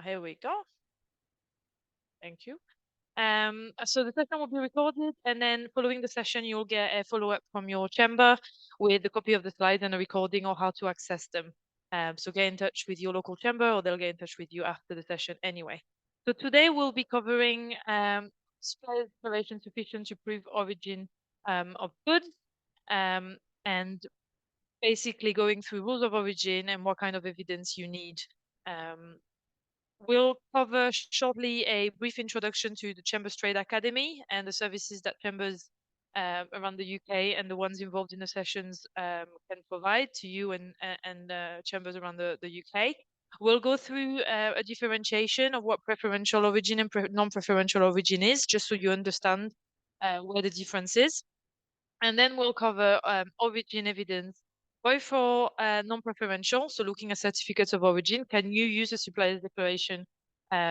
Here we go. Thank you. So the session will be recorded, and then following the session, you'll get a follow-up from your chamber with a copy of the slides and a recording of how to access them. So get in touch with your local chamber, or they'll get in touch with you after the session anyway. So today we'll be covering supply declaration sufficient to prove origin of goods, and basically going through rules of origin and what kind of evidence you need. We'll cover shortly a brief introduction to the Chambers Trade Academy and the services that chambers around the UK and the ones involved in the sessions can provide to you and chambers around the UK. We'll go through a differentiation of what preferential origin and non-preferential origin is, just so you understand where the difference is. And then we'll cover origin evidence, both for non-preferential, so looking at certificates of origin. Can you use a supplier's declaration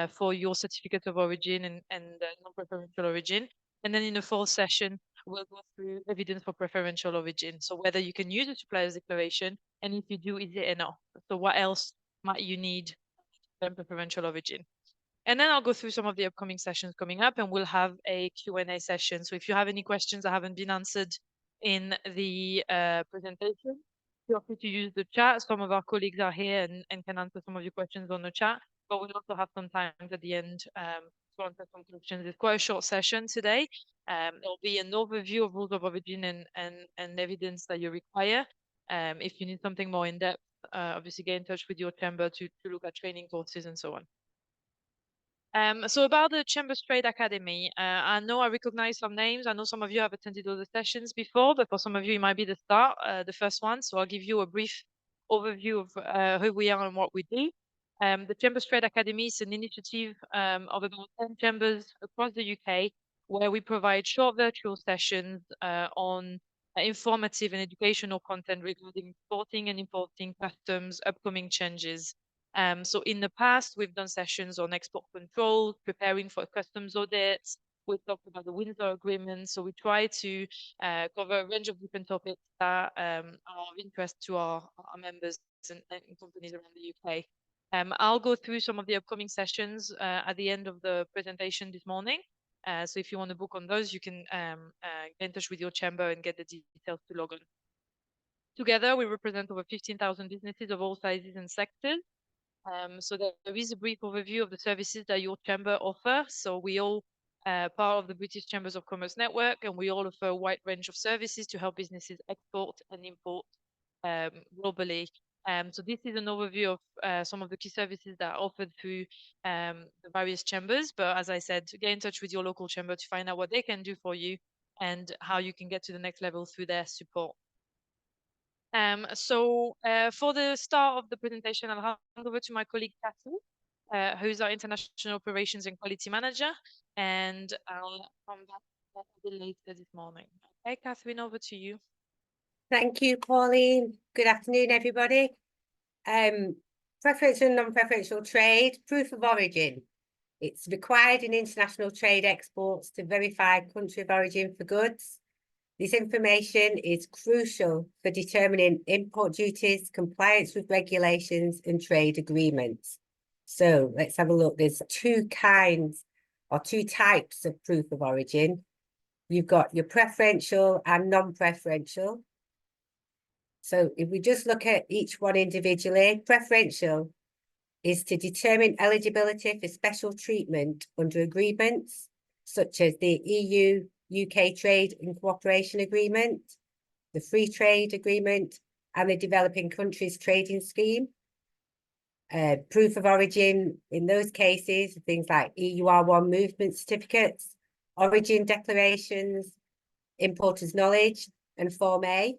for your certificate of origin and non-preferential origin? And then in the fourth session, we'll go through evidence for preferential origin. So whether you can use a supplier's declaration, and if you do, is it enough? So what else might you need for preferential origin? And then I'll go through some of the upcoming sessions coming up, and we'll have a Q&A session. So if you have any questions that haven't been answered in the presentation, feel free to use the chat. Some of our colleagues are here and can answer some of your questions on the chat, but we'll also have some time at the end to answer some questions. It's quite a short session today. There'll be an overview of rules of origin and evidence that you require. If you need something more in-depth, obviously get in touch with your chamber to look at training courses and so on. So about the Chambers Trade Academy, I know I recognize some names. I know some of you have attended all the sessions before, but for some of you, it might be the start, the first one. So I'll give you a brief overview of who we are and what we do. The Chambers Trade Academy is an initiative of about 10 chambers across the UK, where we provide short virtual sessions on informative and educational content regarding exporting and importing customs, upcoming changes. So in the past, we've done sessions on export control, preparing for customs audits. We've talked about the Windsor Agreement. So we try to cover a range of different topics that are of interest to our members and companies around the UK. I'll go through some of the upcoming sessions at the end of the presentation this morning. So if you want to book on those, you can get in touch with your chamber and get the details to log on. Together, we represent over 15,000 businesses of all sizes and sectors. So there is a brief overview of the services that your chamber offer. So we all part of the British Chambers of Commerce network, and we all offer a wide range of services to help businesses export and import globally. So this is an overview of some of the key services that are offered through the various chambers. But as I said, get in touch with your local chamber to find out what they can do for you and how you can get to the next level through their support. So for the start of the presentation, I'll hand over to my colleague, Kathy, who's our International Operations and Quality Manager, and I'll come back a bit later this morning. Okay, Catherine, over to you. Thank you, Pauline. Good afternoon, everybody. Preferential and non-preferential trade, proof of origin. It's required in international trade exports to verify country of origin for goods. This information is crucial for determining import duties, compliance with regulations and trade agreements. So let's have a look. There's two types of proof of origin. You've got your preferential and non-preferential. So if we just look at each one individually, preferential is to determine eligibility for special treatment under agreements such as the EU-UK Trade and Cooperation Agreement, the Free Trade Agreement, and the Developing Countries Trading Scheme. Proof of origin in those cases, things like EUR1 movement certificates, origin declarations, importer's knowledge, and Form A.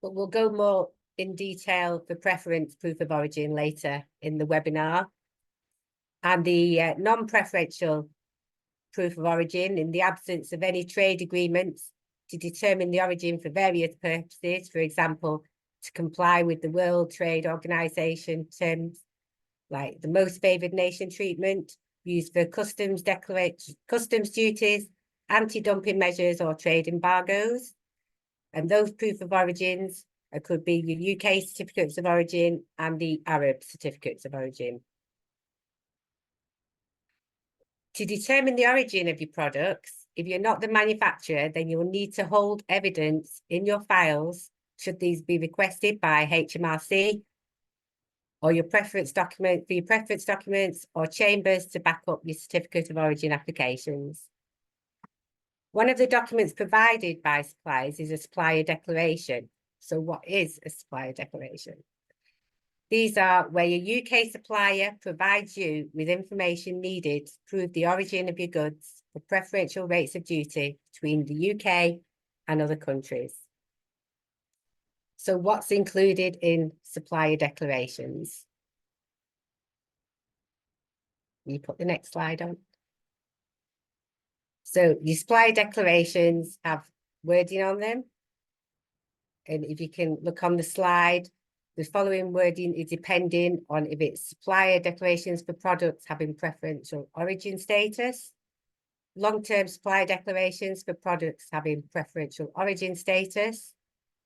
But we'll go more in detail for preference proof of origin later in the webinar. And the non-preferential proof of origin, in the absence of any trade agreements to determine the origin for various purposes, for example, to comply with the World Trade Organization terms like the most favored nation treatment used for customs duties, anti-dumping measures or trade embargoes. And those proof of origins could be the UK certificates of origin and the Arab certificates of origin. To determine the origin of your products, if you're not the manufacturer, then you'll need to hold evidence in your files, should these be requested by HMRC, or your preference document for your preference documents, or chambers to back up your certificate of origin applications. One of the documents provided by suppliers is a supplier declaration. So what is a supplier declaration? These are where your UK supplier provides you with information needed to prove the origin of your goods for preferential rates of duty between the UK and other countries. So what's included in supplier declarations? You put the next slide on. So your supplier declarations have wording on them. And if you can look on the slide, the following wording is depending on if it's supplier declarations for products having preferential origin status, long-term supplier declarations for products having preferential origin status,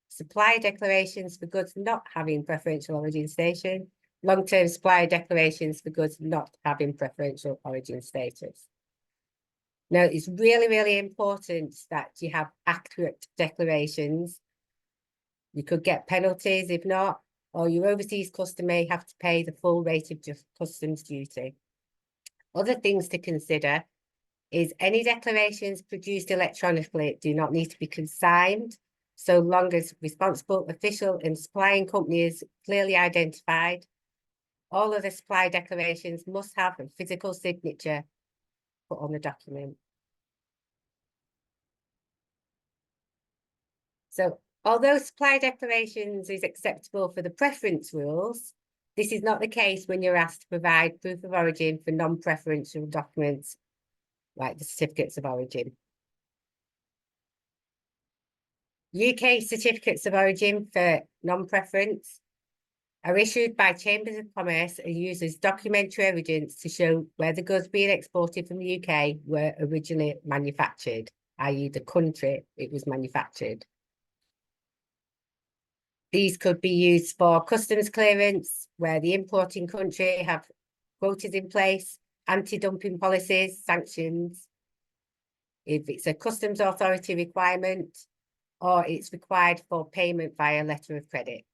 supplier declarations for goods not having preferential origin status, long-term supplier declarations for goods not having preferential origin status. Now, it's really, really important that you have accurate declarations. You could get penalties if not, or your overseas customer may have to pay the full rate of customs duty. Other things to consider is any declarations produced electronically do not need to be consigned, so long as responsible official and supplying company is clearly identified. All of the supply declarations must have a physical signature put on the document. So although supply declarations is acceptable for the preference rules, this is not the case when you're asked to provide proof of origin for non-preferential documents like the certificates of origin. UK certificates of origin for non-preference are issued by Chambers of Commerce and use as documentary evidence to show where the goods being exported from the UK were originally manufactured, i.e. the country it was manufactured. These could be used for customs clearance, where the importing country have quotas in place, anti-dumping policies, sanctions, if it's a customs authority requirement, or it's required for payment via letter of credit.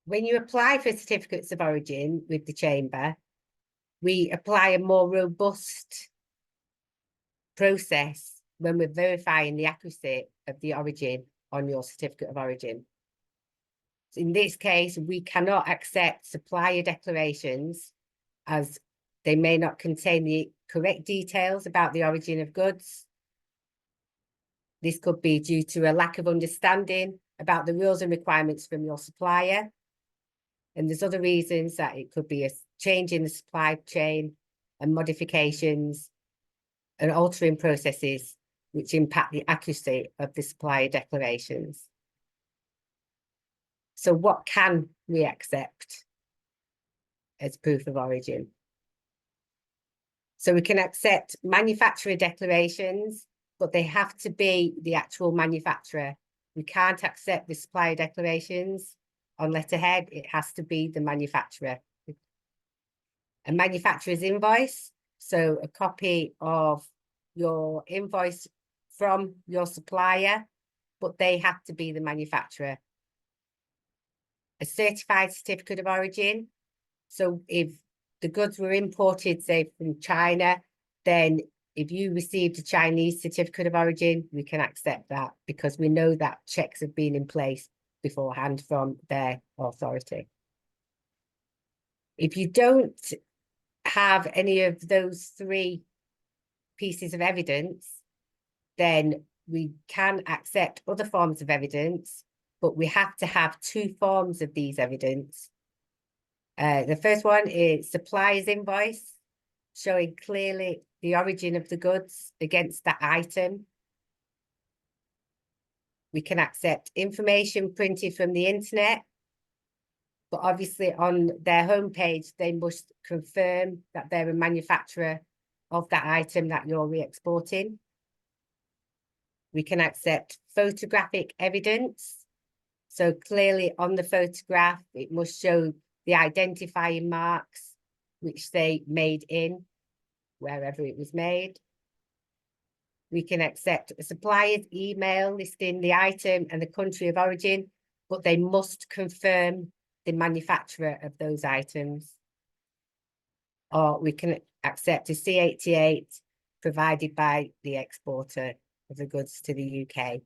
When you apply for certificates of origin with the Chamber, we apply a more robust process when we're verifying the accuracy of the origin on your certificate of origin. So in this case, we cannot accept supplier declarations as they may not contain the correct details about the origin of goods. This could be due to a lack of understanding about the rules and requirements from your supplier. And there's other reasons that it could be a change in the supply chain and modifications and altering processes which impact the accuracy of the supplier declarations. So what can we accept as proof of origin? So we can accept manufacturer declarations, but they have to be the actual manufacturer. We can't accept the supplier declarations on letterhead. It has to be the manufacturer. A manufacturer's invoice, so a copy of your invoice from your supplier, but they have to be the manufacturer. A certified certificate of origin. So if the goods were imported, say, from China, then if you received a Chinese certificate of origin, we can accept that because we know that checks have been in place beforehand from their authority. If you don't have any of those three pieces of evidence, then we can accept other forms of evidence, but we have to have two forms of these evidence. The first one is supplier's invoice, showing clearly the origin of the goods against that item. We can accept information printed from the internet, but obviously on their homepage, they must confirm that they're a manufacturer of that item that you're re-exporting. We can accept photographic evidence, So clearly on the photograph, it must show the identifying marks which they made in wherever it was made. We can accept a supplier's email listing the item and the country of origin, but they must confirm the manufacturer of those items. Or we can accept a C88 provided by the exporter of the goods to the UK.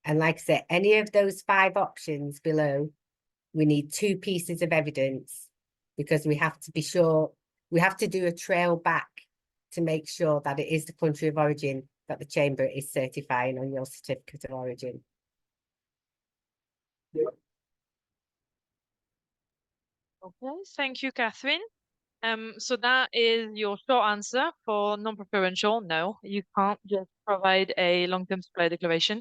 And like I said, any of those 5 options below, we need 2 pieces of evidence, because we have to be sure, we have to do a trail back to make sure that it is the country of origin that the Chamber is certifying on your certificate of origin. Okay, thank you, Catherine. So that is your short answer for non-preferential. No, you can't just provide a long-term supply declaration.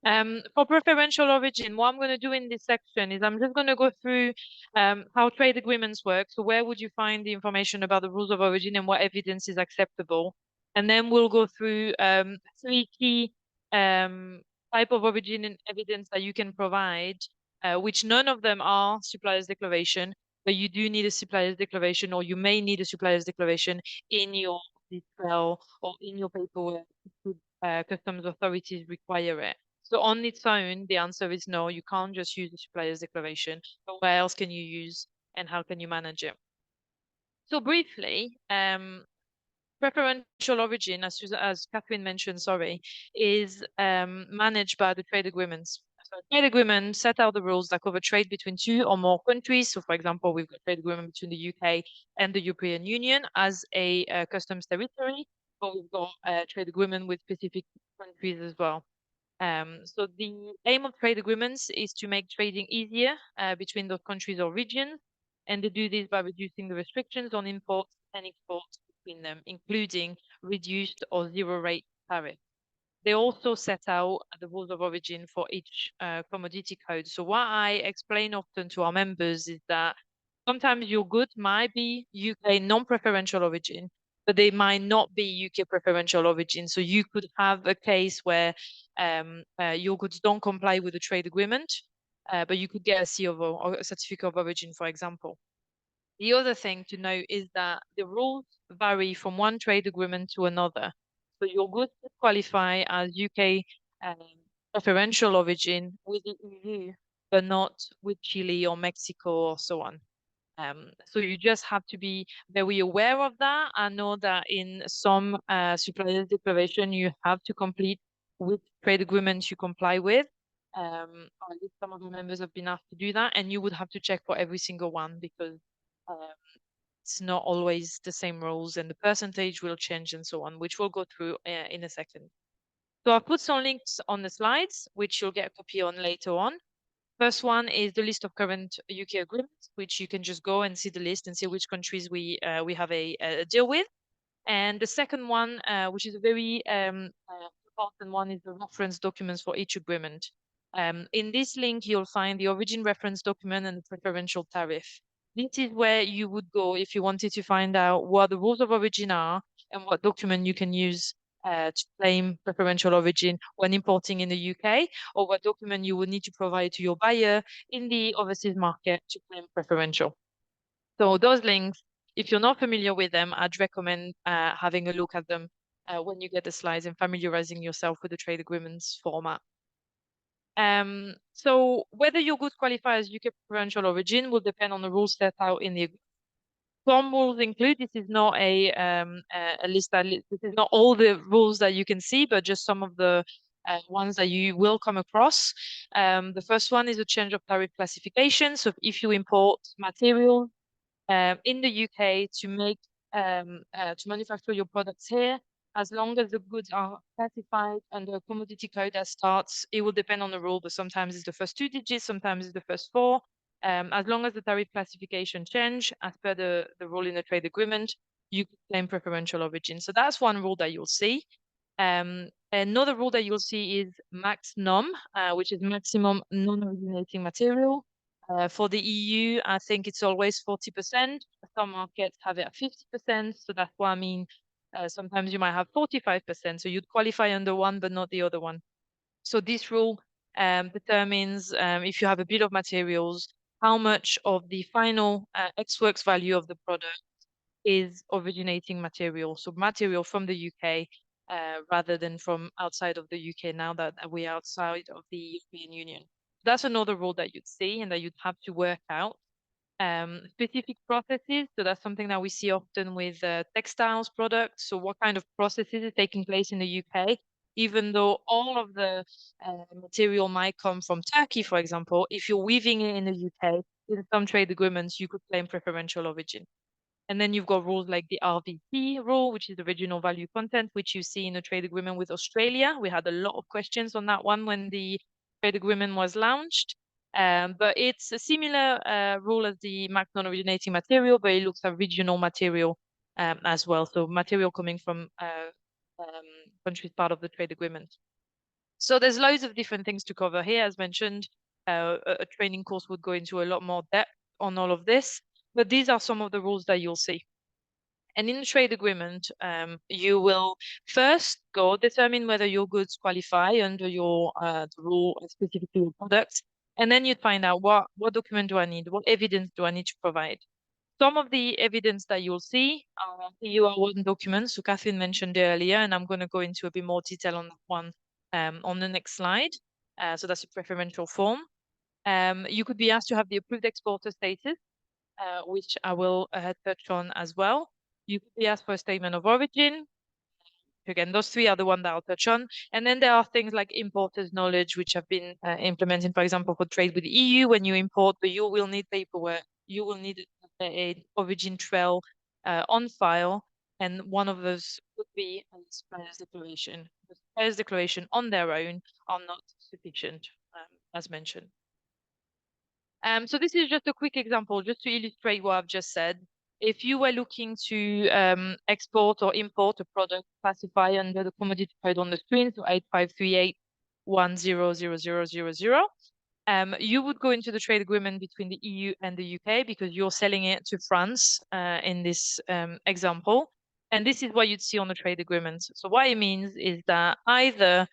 For preferential origin, what I'm going to do in this section is I'm just going to go through how trade agreements work. So where would you find the information about the rules of origin and what evidence is acceptable? And then we'll go through 3 key type of origin and evidence that you can provide, which none of them are supplier's declaration, but you do need a supplier's declaration, or you may need a supplier's declaration in your detail or in your paperwork. Customs authorities require it. So on its own, the answer is no, you can't just use the supplier's declaration. But where else can you use and how can you manage it? So briefly, preferential origin, as Catherine mentioned, sorry, is managed by the trade agreements. So trade agreement set out the rules that cover trade between 2 or more countries. So for example, we've got trade agreement between the UK and the European Union as a customs territory, but we've got a trade agreement with specific countries as well. So the aim of trade agreements is to make trading easier between those countries or regions, and they do this by reducing the restrictions on imports and exports between them, including reduced or zero rate tariffs. They also set out the rules of origin for each commodity code. So what I explain often to our members is that sometimes your goods might be UK non-preferential origin, but they might not be UK preferential origin. So you could have a case where your goods don't comply with the trade agreement, but you could get a COO or a certificate of origin, for example. The other thing to know is that the rules vary from one trade agreement to another. So your goods qualify as UK preferential origin with the EU, but not with Chile or Mexico or so on. So you just have to be very aware of that. I know that in some supplier's declaration, you have to complete which trade agreements you comply with. Or at least some of the members have been asked to do that, and you would have to check for every single one because it's not always the same rules and the percentage will change and so on, which we'll go through in a second. So I'll put some links on the slides, which you'll get a copy on later on. First one is the list of current UK agreements, which you can just go and see the list and see which countries we have a deal with. And the second one, which is a very important one, is the reference documents for each agreement. In this link, you'll find the origin reference document and the preferential tariff. This is where you would go if you wanted to find out what the rules of origin are and what document you can use to claim preferential origin when importing in the UK, or what document you would need to provide to your buyer in the overseas market to claim preferential. So those links, if you're not familiar with them, I'd recommend having a look at them when you get the slides and familiarizing yourself with the trade agreements format. So whether your goods qualify as UK preferential origin will depend on the rules set out in the agreement. Some rules include, this is not a list, this is not all the rules that you can see, but just some of the ones that you will come across. The first one is a change of tariff classification. So if you import materials in the UK to make to manufacture your products here, as long as the goods are classified under a commodity code that starts, it will depend on the rule, but sometimes it's the first 2 digits, sometimes it's the first 4. As long as the tariff classification change as per the rule in the trade agreement, you can claim preferential origin. So that's one rule that you'll see. Another rule that you'll see is max NOM, which is maximum non-originating material. For the EU, I think it's always 40%. Some markets have it at 50%. So that's what I mean. Sometimes you might have 45%. So you'd qualify under one, but not the other one. So this rule determines if you have a bill of materials, how much of the final ex works value of the product is originating material, so material from the UK rather than from outside of the UK now that we're outside of the European Union. That's another rule that you'd see and that you'd have to work out. Specific processes, so that's something that we see often with textiles products. So what kind of processes is taking place in the UK? Even though all of the material might come from Turkey, for example, if you're weaving it in the UK, in some trade agreements, you could claim preferential origin. And then you've got rules like the RVP rule, which is the regional value content, which you see in a trade agreement with Australia. We had a lot of questions on that one when the trade agreement was launched. But it's a similar rule as the MAC non-originating material, but it looks at regional material as well. So material coming from countries part of the trade agreement. So there's loads of different things to cover here. As mentioned, a training course would go into a lot more depth on all of this, but these are some of the rules that you'll see. And in the trade agreement, you will first go determine whether your goods qualify under your the rule specifically your products, and then you'd find out what document do I need, what evidence do I need to provide. Some of the evidence that you'll see are EUR1 documents, so Catherine mentioned earlier, and I'm going to go into a bit more detail on that one on the next slide. So that's a preferential form. You could be asked to have the approved exporter status, which I will touch on as well. You could be asked for a statement of origin. Again, those three are the ones that I'll touch on. And then there are things like importer's knowledge, which have been implemented, for example, for trade with the EU. When you import, but you will need paperwork. You will need an origin trail on file. And one of those would be a supplier's declaration. The supplier's declaration on their own are not sufficient, as mentioned. So this is just a quick example, just to illustrate what I've just said. If you were looking to export or import a product classified under the commodity code on the screen, so 8538100000, you would go into the trade agreement between the EU and the UK because you're selling it to France in this example. And this is what you'd see on the trade agreement. So what it means is that either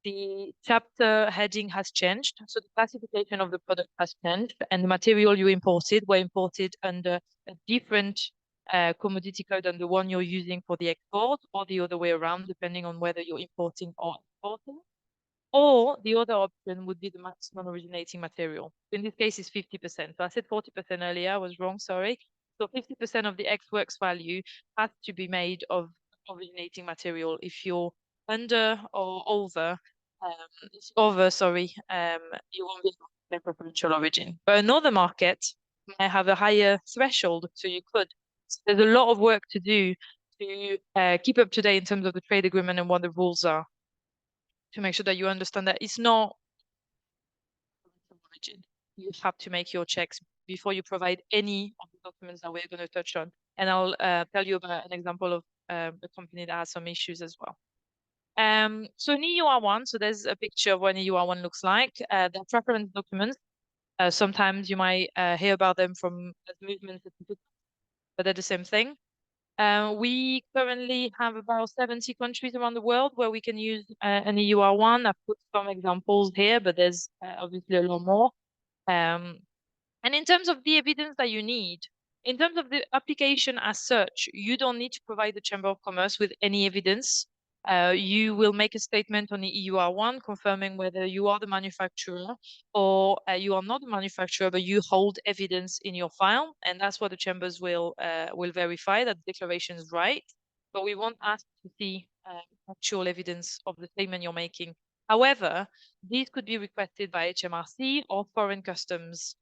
the chapter heading has changed, so the classification of the product has changed, and the material you imported were imported under a different commodity code than the one you're using for the export, or the other way around, depending on whether you're importing or exporting. Or the other option would be the maximum originating material. In this case, it's 50%. So I said 40% earlier, I was wrong, sorry. So 50% of the ex works value has to be made of originating material. If you're under or over, you won't be able to claim preferential origin. But another market might have a higher threshold, so you could. So there's a lot of work to do to keep up to date in terms of the trade agreement and what the rules are, to make sure that you understand that it's not origin. You have to make your checks before you provide any of the documents that we're going to touch on. And I'll tell you about an example of a company that has some issues as well. So in EUR1, so there's a picture of what an EUR1 looks like. They're preference documents. Sometimes you might hear about them from as movement certificates, but they're the same thing. We currently have about 70 countries around the world where we can use an EUR1. I've put some examples here, but there's obviously a lot more. And in terms of the evidence that you need, in terms of the application as such, you don't need to provide the Chamber of Commerce with any evidence. You will make a statement on the EUR1 confirming whether you are the manufacturer or you are not the manufacturer, but you hold evidence in your file, and that's what the chambers will verify that the declaration is right. But we won't ask to see actual evidence of the statement you're making. However, these could be requested by HMRC or foreign customs.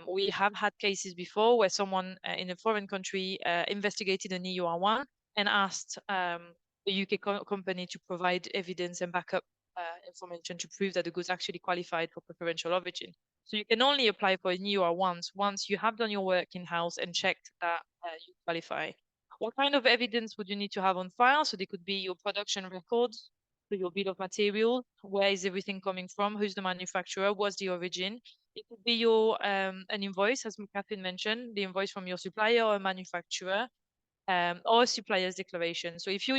We have had cases before where someone in a foreign country investigated an EUR1 and asked the UK company to provide evidence and backup information to prove that the goods actually qualified for preferential origin. So you can only apply for an EUR1 once you have done your work in-house and checked that you qualify. What kind of evidence would you need to have on file? So they could be your production records, so your bill of materials, where is everything coming from, who's the manufacturer, what's the origin. It could be your an invoice, as Catherine mentioned, the invoice from your supplier or manufacturer. or a supplier's declaration. So if you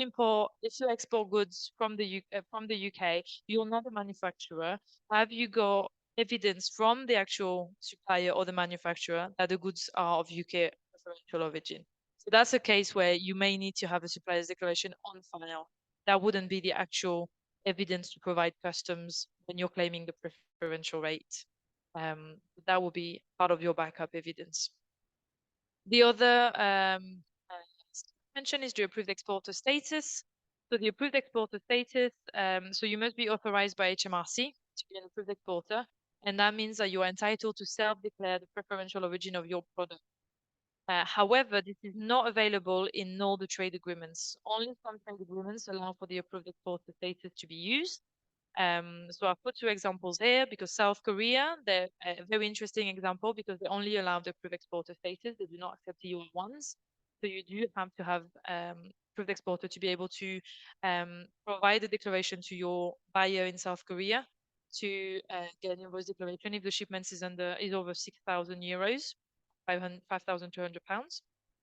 export goods from the UK, you're not a manufacturer. Have you got evidence from the actual supplier or the manufacturer that the goods are of UK preferential origin? So that's a case where you may need to have a supplier's declaration on file. That wouldn't be the actual evidence to provide customs when you're claiming the preferential rate. That will be part of your backup evidence. The other mention is the approved exporter status. So the approved exporter status, so you must be authorized by HMRC to be an approved exporter, and that means that you are entitled to self-declare the preferential origin of your product. However, this is not available in all the trade agreements. Only some trade agreements allow for the approved exporter status to be used. So I've put two examples here because South Korea, they're a very interesting example because they only allow the approved exporter status. They do not accept EU ones. So you do have to have approved exporter to be able to provide a declaration to your buyer in South Korea to get an invoice declaration if the shipment is over 6,000 euros, 5,200 pounds.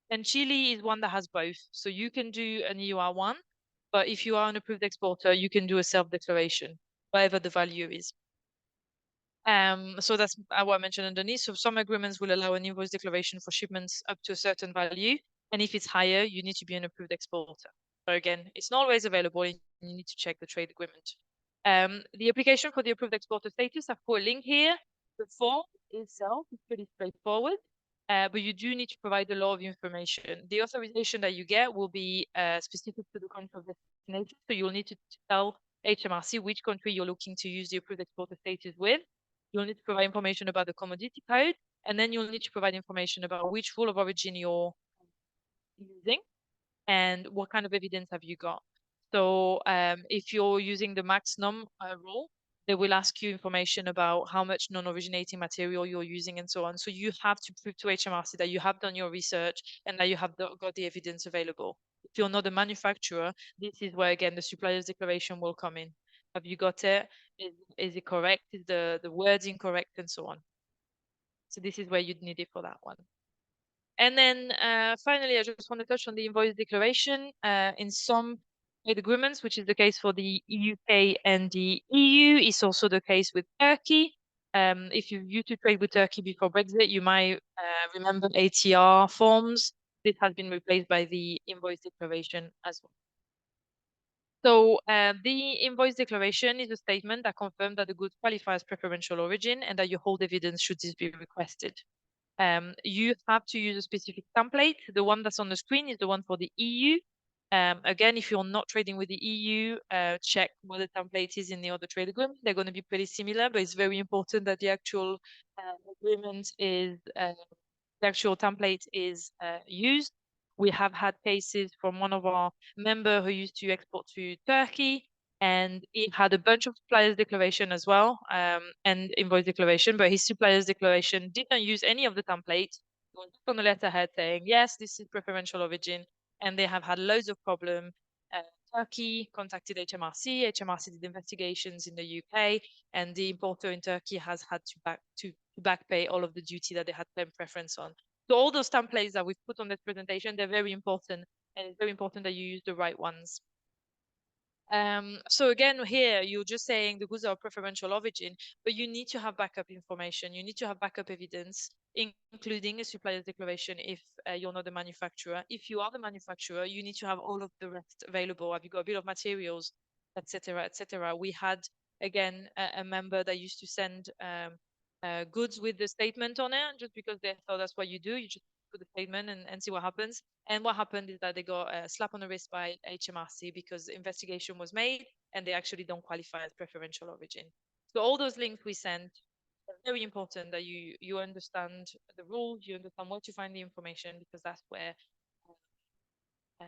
And Chile is one that has both. So you can do an EUR1, but if you are an approved exporter, you can do a self-declaration, whatever the value is. So that's what I mentioned underneath. So some agreements will allow an invoice declaration for shipments up to a certain value. And if it's higher, you need to be an approved exporter. So again, it's not always available and you need to check the trade agreement. The application for the approved exporter status, I've put a link here. The form itself is pretty straightforward. But you do need to provide a lot of information. The authorization that you get will be specific to the country of destination. So you'll need to tell HMRC which country you're looking to use the approved exporter status with. You'll need to provide information about the commodity code, and then you'll need to provide information about which rule of origin you're using and what kind of evidence have you got. So if you're using the MaxNum rule, they will ask you information about how much non-originating material you're using and so on. So you have to prove to HMRC that you have done your research and that you have got the evidence available. If you're not a manufacturer, this is where, again, the supplier's declaration will come in. Have you got it? Is it correct? Is the wording correct? And so on. So this is where you'd need it for that one. And then finally, I just want to touch on the invoice declaration. In some trade agreements, which is the case for the UK and the EU, it's also the case with Turkey. If you used to trade with Turkey before Brexit, you might remember ATR forms. This has been replaced by the invoice declaration as well. So the invoice declaration is a statement that confirms that the good qualifies preferential origin and that you hold evidence should this be requested. You have to use a specific template. The one that's on the screen is the one for the EU. Again, if you're not trading with the EU, check what the template is in the other trade agreement. They're going to be pretty similar, but it's very important that the actual agreement is, the actual template is used. We have had cases from one of our members who used to export to Turkey, and he had a bunch of suppliers declaration as well, and invoice declaration, but his suppliers declaration didn't use any of the templates. It was just on the letterhead saying, yes, this is preferential origin, and they have had loads of problem. Turkey contacted HMRC. HMRC did investigations in the UK, and the importer in Turkey has had to back pay all of the duty that they had claimed preference on. So all those templates that we've put on this presentation, they're very important, and it's very important that you use the right ones. So again, here you're just saying the goods are preferential origin, but you need to have backup information. You need to have backup evidence, including a supplier's declaration if you're not the manufacturer. If you are the manufacturer, you need to have all of the rest available. Have you got a bill of materials, etc., etc. We had, again, a member that used to send goods with the statement on it just because they thought that's what you do. You just put the statement and see what happens. And what happened is that they got a slap on the wrist by HMRC because the investigation was made and they actually don't qualify as preferential origin. So all those links we sent are very important that you understand the rules, you understand where to find the information, because that's where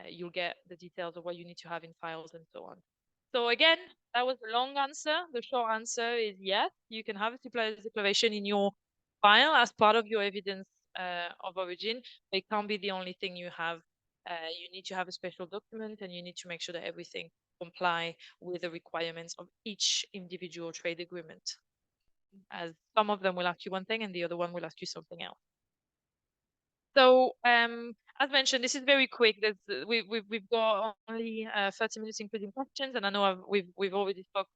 you'll get the details of what you need to have in files and so on. So again, that was the long answer. The short answer is yes, you can have a supplier's declaration in your file as part of your evidence of origin, but it can't be the only thing you have. You need to have a special document and you need to make sure that everything comply with the requirements of each individual trade agreement. As some of them will ask you one thing and the other one will ask you something else. So as mentioned, this is very quick. We've got only 30 minutes including questions, and I know we've already spoke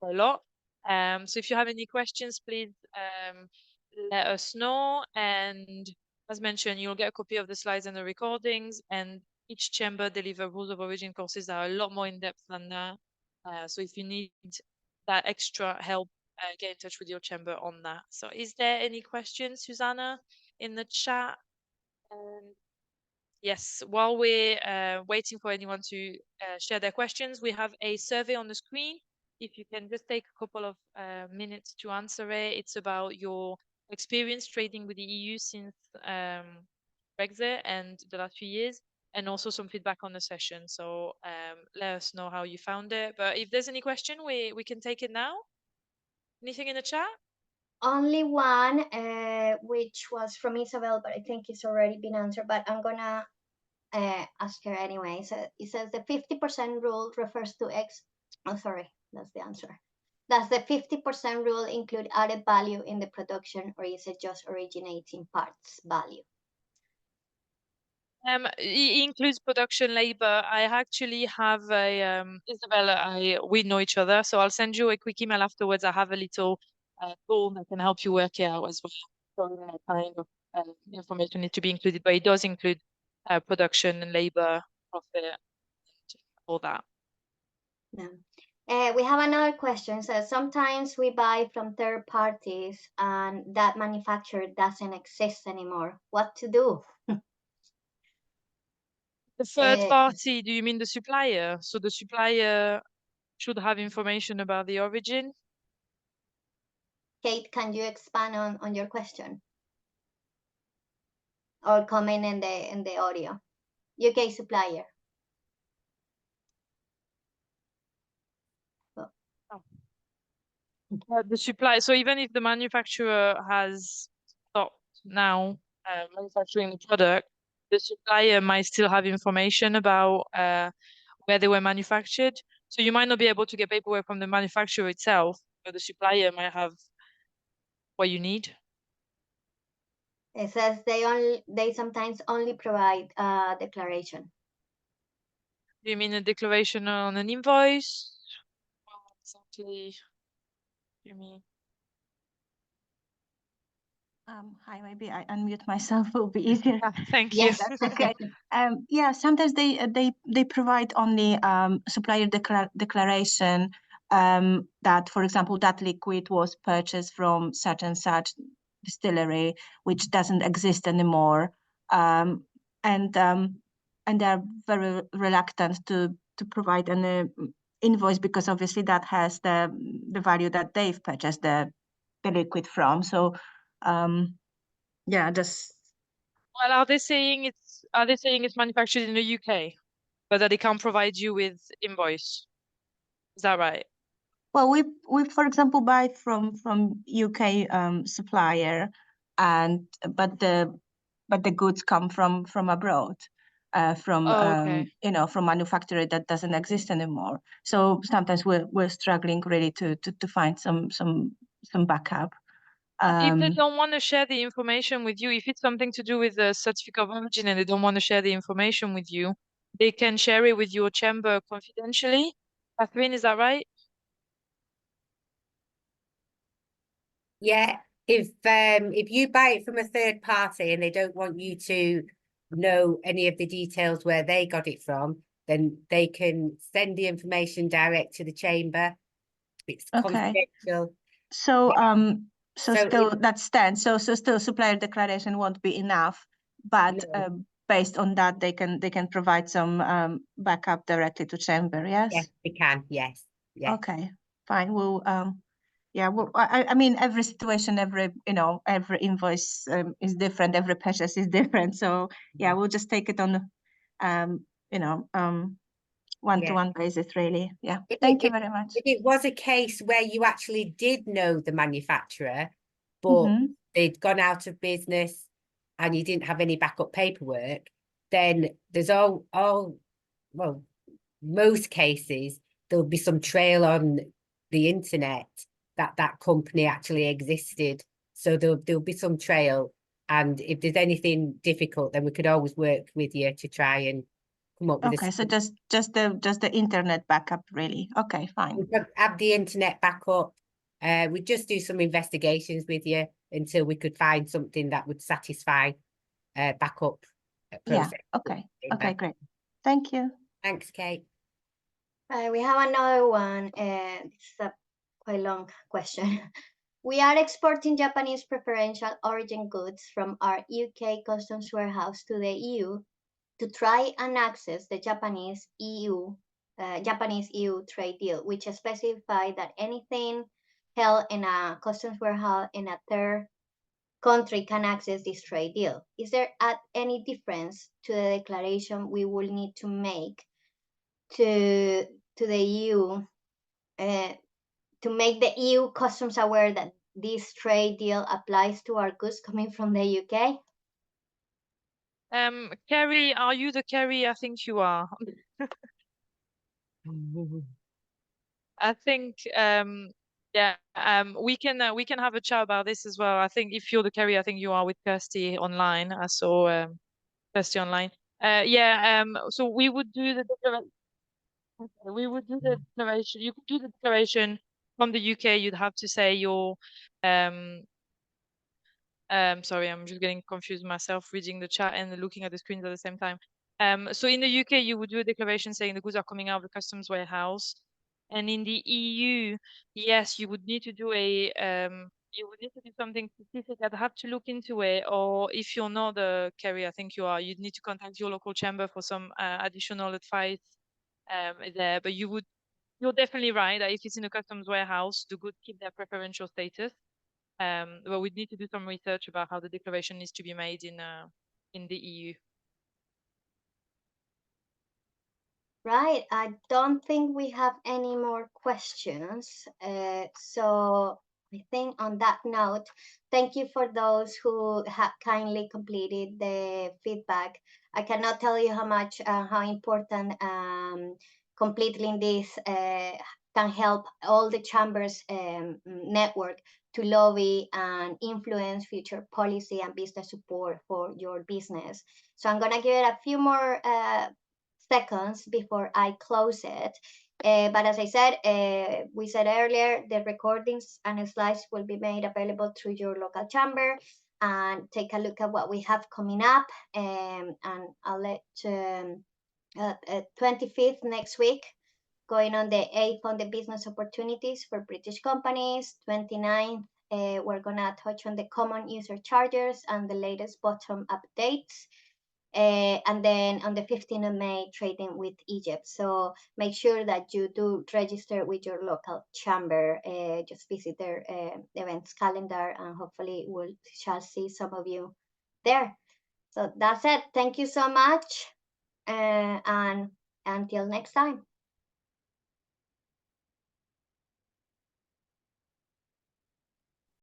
a lot. So if you have any questions, please let us know. And as mentioned, you'll get a copy of the slides and the recordings. And each chamber deliver rules of origin courses that are a lot more in depth than that. So if you need that extra help, get in touch with your chamber on that. So is there any questions, Susanna, in the chat? Yes, while we're waiting for anyone to share their questions, we have a survey on the screen. If you can just take a couple of minutes to answer it. It's about your experience trading with the EU since Brexit and the last few years, and also some feedback on the session. So let us know how you found it. But if there's any question, we can take it now. Anything in the chat? Only one, which was from Isabel, but I think it's already been answered, but I'm gonna ask her anyway. So it says the 50% rule refers to oh, sorry, that's the answer. Does the 50% rule include added value in the production, or is it just originating parts value? It includes production labor. I actually have a Isabella. We know each other, so I'll send you a quick email afterwards. I have a little tool that can help you work it out as well. So that kind of information needs to be included, but it does include production and labor, profit, and all that. Yeah. We have another question. So sometimes we buy from third parties and that manufacturer doesn't exist anymore. What to do? The third party, do you mean the supplier? So the supplier should have information about the origin. Kate, can you expand on your question? Or comment in the audio? UK supplier. The supply. So even if the manufacturer has stopped now manufacturing the product, the supplier might still have information about where they were manufactured. So you might not be able to get paperwork from the manufacturer itself, but the supplier might have what you need. It says they sometimes only provide a declaration. Do you mean a declaration on an invoice? What exactly do you mean? Hi, maybe I unmute myself, will be easier. Thank you. Yes, that's okay. Yeah, sometimes they provide only supplier declaration that, for example, that liquid was purchased from such and such distillery, which doesn't exist anymore, and they're very reluctant to provide an invoice because obviously that has the value that they've purchased the liquid from. So yeah, just Well, are they saying it's manufactured in the UK, but that they can't provide you with invoice? Is that right? well, we for example buy from UK supplier, but the goods come from abroad, from okay. from manufacturer that doesn't exist anymore. So sometimes we're struggling really to find some backup. If they don't want to share the information with you, if it's something to do with the certificate of origin and they don't want to share the information with you, they can share it with your chamber confidentially. Catherine, is that right? Yeah, if you buy it from a third party and they don't want you to know any of the details where they got it from, then they can send the information direct to the chamber. It's confidential. So So still that stands. So still supplier declaration won't be enough, but No. based on that they can provide some backup directly to chamber. Yes. Yes, they can. Yes. Yeah. Okay. Fine. We'll yeah. Well, I mean every situation, every invoice is different. Every purchase is different. So yeah, we'll just take it on one-to-one basis, really. Yeah. Thank you very much. If it was a case where you actually did know the manufacturer, but they'd gone out of business and you didn't have any backup paperwork, then there's well, most cases, there'll be some trail on the internet that company actually existed. So there'll be some trail And if there's anything difficult, then we could always work with you to try and come up with Okay, a so just the internet backup, really. Okay, fine. we could have the internet backup. We'd just do some investigations with you until we could find something that would satisfy backup Yeah, process. okay. Okay, great. Thank you. Thanks, Kate. We have another one. It's a quite long question. We are exporting Japanese preferential origin goods from our UK customs warehouse to the EU to try and access the Japanese EU trade deal, which specifies that anything held in a customs warehouse in a third country can access this trade deal. Is there any difference to the declaration we will need to make to the EU to make the EU customs aware that this trade deal applies to our goods coming from the UK? Kerry, are you the Kerry? I think you are. I think yeah, we can have a chat about this as well. I think if you're the Kerry, I think you are with Kirsty online. I saw Kirsty online. Yeah, so we would do the declaration. We would do the declaration. You could do the declaration from the UK. You'd have to say your sorry, I'm just getting confused myself reading the chat and looking at the screens at the same time. So in the UK, you would do a declaration saying the goods are coming out of the customs warehouse. And in the EU, yes, you would need to do something specific. I'd have to look into it. Or if you're not a carrier, I think you are, you'd need to contact your local chamber for some additional advice there. But you're definitely right that if it's in a customs warehouse, the goods keep their preferential status. But we'd need to do some research about how the declaration needs to be made in the EU. Right, I don't think we have any more questions. So I think on that note, thank you for those who have kindly completed the feedback. I cannot tell you how important completing this can help all the chambers network to lobby and influence future policy and business support for your business. So I'm gonna give it a few more seconds before I close it. But as I said, we said earlier, the recordings and slides will be made available through your local chamber, and take a look at what we have coming up. And I'll let 25th next week, going on the 8th on the business opportunities for British companies. 29th, we're gonna touch on the common user charges and the latest bottom updates. And then on the 15th of May, trading with Egypt. So make sure that you do register with your local chamber. Just visit their events calendar, and hopefully we shall see some of you there. So that's it. Thank you so much. And until next time.